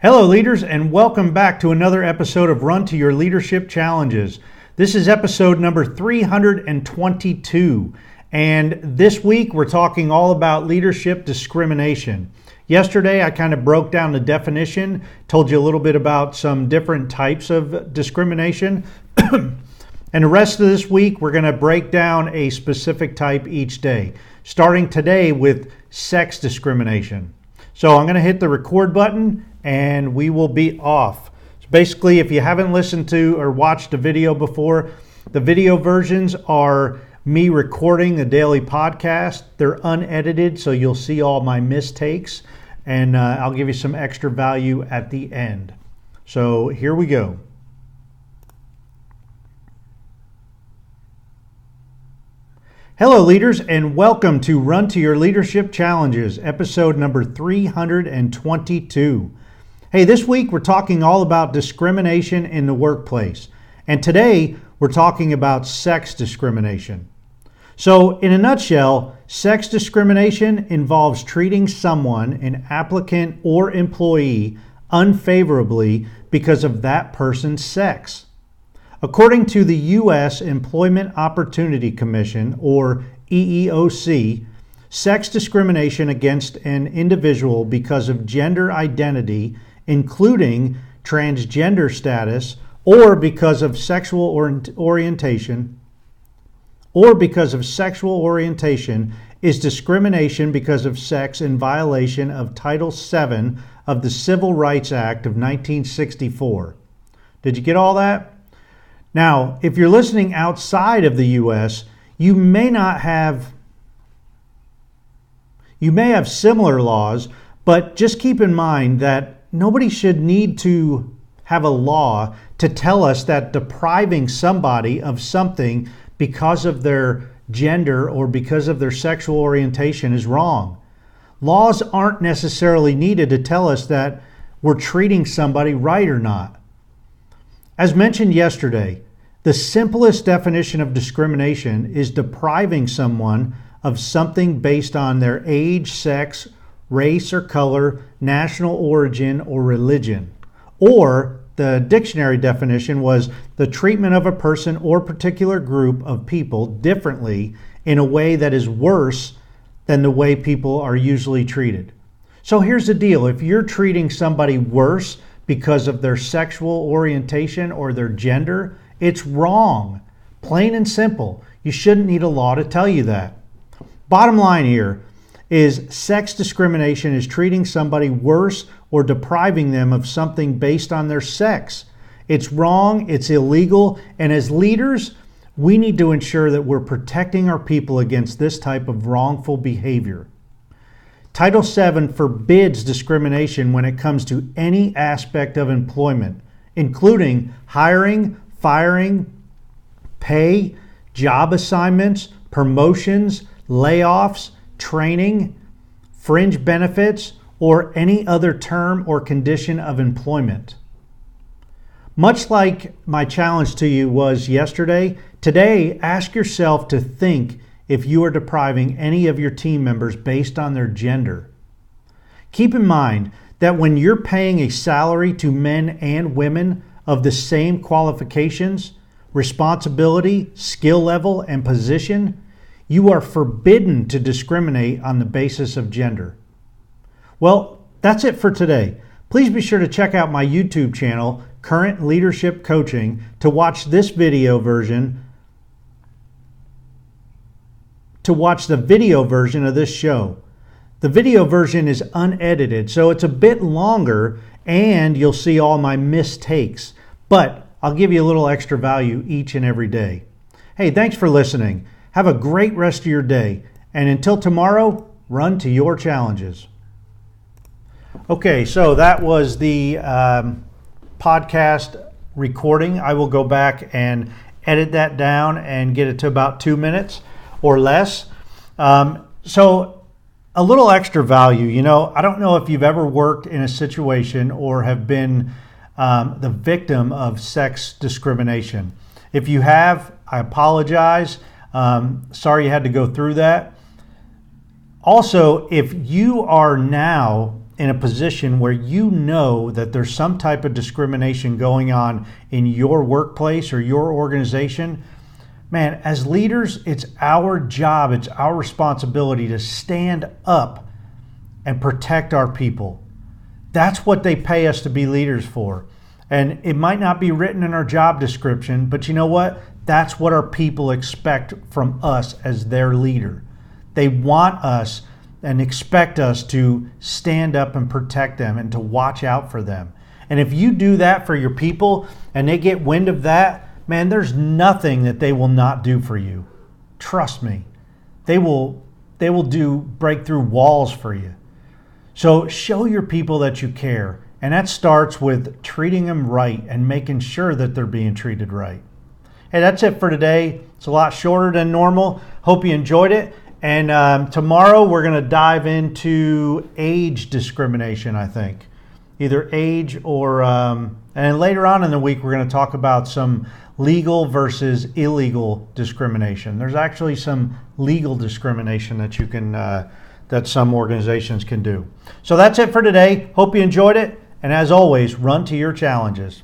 Hello, leaders, and welcome back to another episode of Run to Your Leadership Challenges. This is episode number 322, and this week we're talking all about leadership discrimination. Yesterday, I kind of broke down the definition, told you a little bit about some different types of discrimination, and the rest of this week we're going to break down a specific type each day, starting today with sex discrimination. So I'm going to hit the record button and we will be off. So basically, if you haven't listened to or watched a video before, the video versions are me recording a daily podcast. They're unedited, so you'll see all my mistakes, and I'll give you some extra value at the end. So here we go. Hello, leaders, and welcome to Run to Your Leadership Challenges, episode number 322. Hey, this week we're talking all about discrimination in the workplace, and today we're talking about sex discrimination. So, in a nutshell, sex discrimination involves treating someone, an applicant or employee, unfavorably because of that person's sex. According to the U.S. Employment Opportunity Commission, or EEOC, sex discrimination against an individual because of gender identity, including transgender status, or because of sexual orientation, is discrimination because of sex in violation of Title VII of the Civil Rights Act of 1964. Did you get all that? Now, if you're listening outside of the U.S., you may have similar laws, but just keep in mind that nobody should need to have a law to tell us that depriving somebody of something because of their gender or because of their sexual orientation is wrong. Laws aren't necessarily needed to tell us that we're treating somebody right or not. As mentioned yesterday, the simplest definition of discrimination is depriving someone of something based on their age, sex, race or color, national origin, or religion. Or the dictionary definition was the treatment of a person or particular group of people differently in a way that is worse than the way people are usually treated. So here's the deal. If you're treating somebody worse because of their sexual orientation or their gender, it's wrong. Plain and simple. You shouldn't need a law to tell you that. Bottom line here is sex discrimination is treating somebody worse or depriving them of something based on their sex. It's wrong, it's illegal, and as leaders, we need to ensure that we're protecting our people against this type of wrongful behavior. Title VII forbids discrimination when it comes to any aspect of employment, including hiring, firing, pay, job assignments, promotions, layoffs, training, fringe benefits, or any other term or condition of employment. Much like my challenge to you was yesterday, today ask yourself to think if you are depriving any of your team members based on their gender. Keep in mind that when you're paying a salary to men and women of the same qualifications, responsibility, skill level, and position, you are forbidden to discriminate on the basis of gender. Well, that's it for today. Please be sure to check out my YouTube channel, Current Leadership Coaching, to watch this video version, to watch the video version of this show. The video version is unedited, so it's a bit longer and you'll see all my mistakes, but I'll give you a little extra value each and every day. Hey, thanks for listening. Have a great rest of your day. And until tomorrow, run to your challenges. Okay, so that was the podcast recording. I will go back and edit that down and get it to about 2 minutes or less. So a little extra value. You know, I don't know if you've ever worked in a situation or have been the victim of sex discrimination. If you have, I apologize. Sorry you had to go through that. Also, if you are now in a position where you know that there's some type of discrimination going on in your workplace or your organization, man, as leaders, it's our job, it's our responsibility to stand up and protect our people. That's what they pay us to be leaders for. And it might not be written in our job description, but you know what? That's what our people expect from us as their leader. They want us and expect us to stand up and protect them and to watch out for them. And if you do that for your people and they get wind of that, man, there's nothing that they will not do for you. Trust me. They will break through walls for you. So show your people that you care. And that starts with treating them right and making sure that they're being treated right. Hey, that's it for today. It's a lot shorter than normal. Hope you enjoyed it. And tomorrow we're going to dive into age discrimination, I think. Either age or, and later on in the week we're going to talk about some legal versus illegal discrimination. There's actually some legal discrimination that you can, that some organizations can do. So that's it for today. Hope you enjoyed it. And as always, run to your challenges.